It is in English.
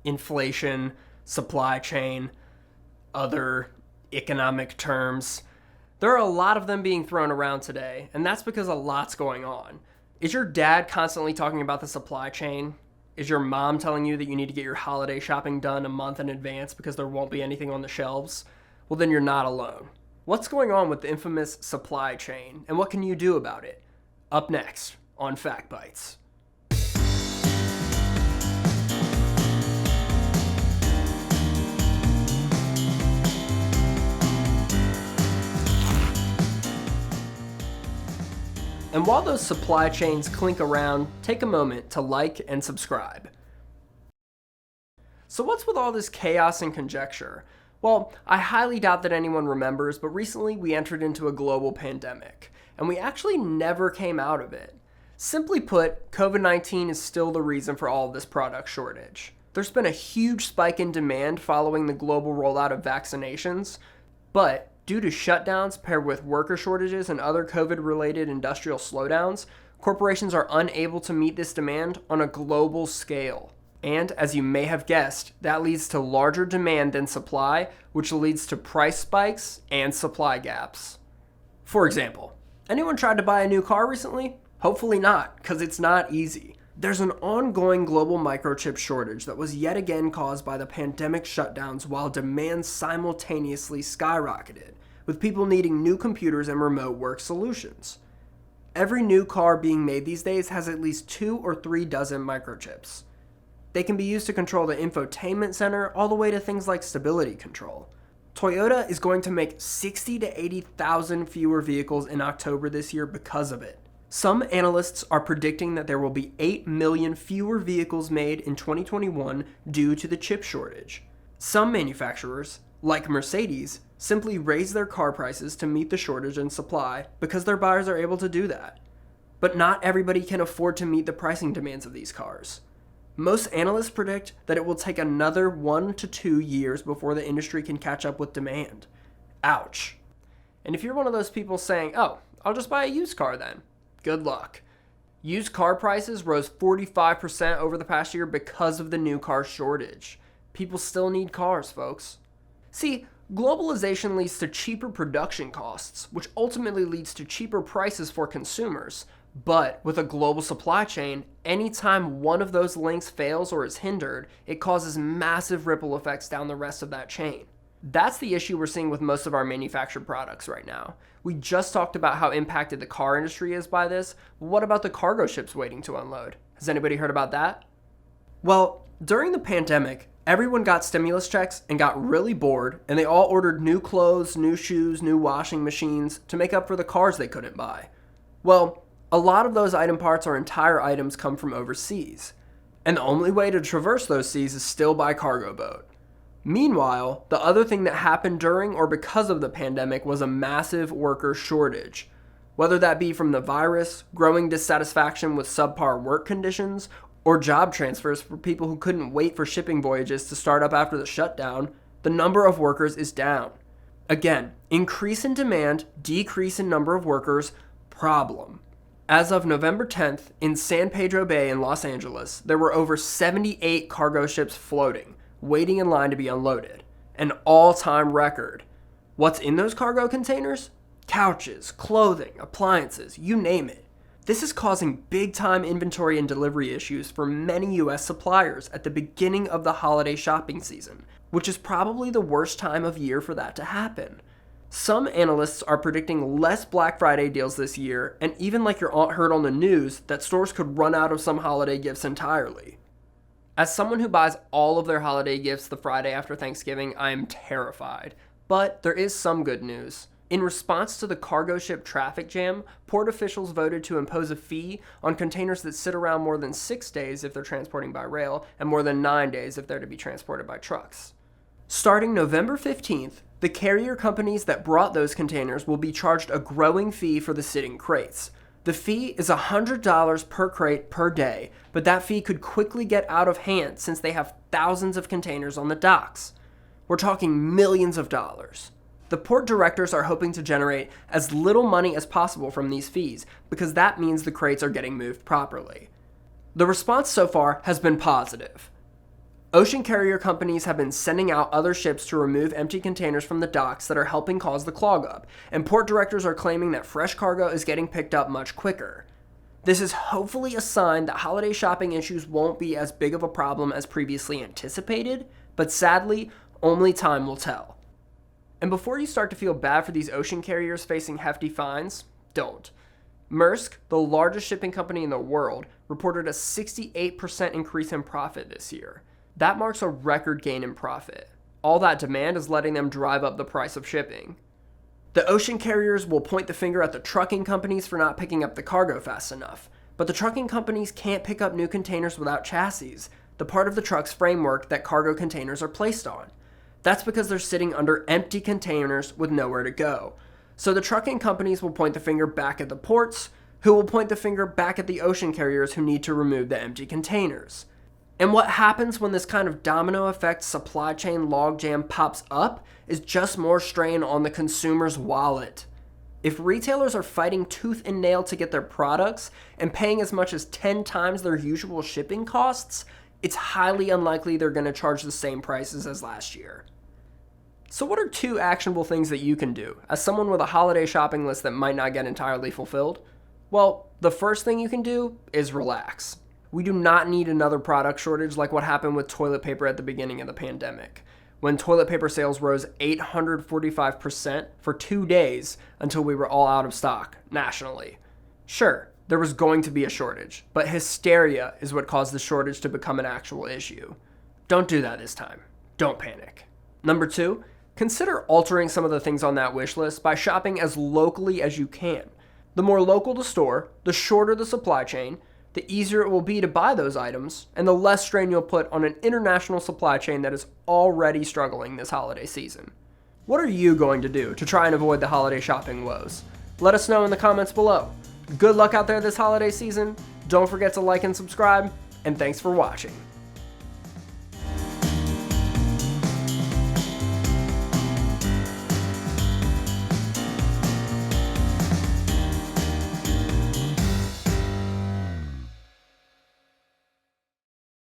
inflation, supply chain, other economic terms. There are a lot of them being thrown around today, and that's because a lot's going on. Is your dad constantly talking about the supply chain? Is your mom telling you that you need to get your holiday shopping done a month in advance because there won't be anything on the shelves? Well, then you're not alone. What's going on with the infamous supply chain, and what can you do about it? Up next on Fact Bites. And while those supply chains clink around, take a moment to like and subscribe. So what's with all this chaos and conjecture? Well, I highly doubt that anyone remembers, but recently we entered into a global pandemic, and we actually never came out of it. Simply put, COVID-19 is still the reason for all of this product shortage. There's been a huge spike in demand following the global rollout of vaccinations, but due to shutdowns paired with worker shortages and other COVID-related industrial slowdowns, corporations are unable to meet this demand on a global scale. And as you may have guessed, that leads to larger demand than supply, which leads to price spikes and supply gaps. For example, anyone tried to buy a new car recently? Hopefully not, because it's not easy. There's an ongoing global microchip shortage that was yet again caused by the pandemic shutdowns while demand simultaneously skyrocketed, with people needing new computers and remote work solutions. Every new car being made these days has at least 2 or 3 dozen microchips. They can be used to control the infotainment center all the way to things like stability control. Toyota is going to make 60 to 80,000 fewer vehicles in October this year because of it. Some analysts are predicting that there will be 8 million fewer vehicles made in 2021 due to the chip shortage. Some manufacturers, like Mercedes, simply raise their car prices to meet the shortage in supply because their buyers are able to do that. But not everybody can afford to meet the pricing demands of these cars. Most analysts predict that it will take another 1 to 2 years before the industry can catch up with demand. Ouch. And if you're one of those people saying, oh, I'll just buy a used car then, good luck. Used car prices rose 45% over the past year because of the new car shortage. People still need cars, folks. See, globalization leads to cheaper production costs, which ultimately leads to cheaper prices for consumers. But with a global supply chain, anytime one of those links fails or is hindered, it causes massive ripple effects down the rest of that chain. That's the issue we're seeing with most of our manufactured products right now. We just talked about how impacted the car industry is by this. What about the cargo ships waiting to unload? Has anybody heard about that? Well, during the pandemic, everyone got stimulus checks and got really bored, and they all ordered new clothes, new shoes, new washing machines to make up for the cars they couldn't buy. Well, a lot of those item parts or entire items come from overseas, and the only way to traverse those seas is still by cargo boat. Meanwhile, the other thing that happened during or because of the pandemic was a massive worker shortage. Whether that be from the virus, growing dissatisfaction with subpar work conditions, or job transfers for people who couldn't wait for shipping voyages to start up after the shutdown, the number of workers is down. Again, increase in demand, decrease in number of workers, problem. As of November 10th, in San Pedro Bay in Los Angeles, there were over 78 cargo ships floating, waiting in line to be unloaded. An all-time record. What's in those cargo containers? Couches, clothing, appliances, you name it. This is causing big-time inventory and delivery issues for many US suppliers at the beginning of the holiday shopping season, which is probably the worst time of year for that to happen. Some analysts are predicting less Black Friday deals this year, and even like your aunt heard on the news, that stores could run out of some holiday gifts entirely. As someone who buys all of their holiday gifts the Friday after Thanksgiving, I am terrified. But there is some good news. In response to the cargo ship traffic jam, port officials voted to impose a fee on containers that sit around more than 6 days if they're transporting by rail, and more than 9 days if they're to be transported by trucks. Starting November 15th, the carrier companies that brought those containers will be charged a growing fee for the sitting crates. The fee is $100 per crate per day, but that fee could quickly get out of hand since they have thousands of containers on the docks. We're talking millions of dollars. The port directors are hoping to generate as little money as possible from these fees because that means the crates are getting moved properly. The response so far has been positive. Ocean carrier companies have been sending out other ships to remove empty containers from the docks that are helping cause the clog up, and port directors are claiming that fresh cargo is getting picked up much quicker. This is hopefully a sign that holiday shopping issues won't be as big of a problem as previously anticipated, but sadly, only time will tell. And before you start to feel bad for these ocean carriers facing hefty fines, don't. Maersk, the largest shipping company in the world, reported a 68% increase in profit this year. That marks a record gain in profit. All that demand is letting them drive up the price of shipping. The ocean carriers will point the finger at the trucking companies for not picking up the cargo fast enough. But the trucking companies can't pick up new containers without chassis, the part of the truck's framework that cargo containers are placed on. That's because they're sitting under empty containers with nowhere to go. So the trucking companies will point the finger back at the ports, who will point the finger back at the ocean carriers who need to remove the empty containers. And what happens when this kind of domino effect supply chain logjam pops up is just more strain on the consumer's wallet. If retailers are fighting tooth and nail to get their products and paying as much as 10 times their usual shipping costs, it's highly unlikely they're going to charge the same prices as last year. So what are 2 actionable things that you can do as someone with a holiday shopping list that might not get entirely fulfilled? Well, the first thing you can do is relax. We do not need another product shortage like what happened with toilet paper at the beginning of the pandemic, when toilet paper sales rose 845% for 2 days until we were all out of stock nationally. Sure, there was going to be a shortage, but hysteria is what caused the shortage to become an actual issue. Don't do that this time. Don't panic. Number 2, consider altering some of the things on that wish list by shopping as locally as you can. The more local the store, the shorter the supply chain, the easier it will be to buy those items, and the less strain you'll put on an international supply chain that is already struggling this holiday season. What are you going to do to try and avoid the holiday shopping woes? Let us know in the comments below. Good luck out there this holiday season. Don't forget to like and subscribe, and thanks for watching.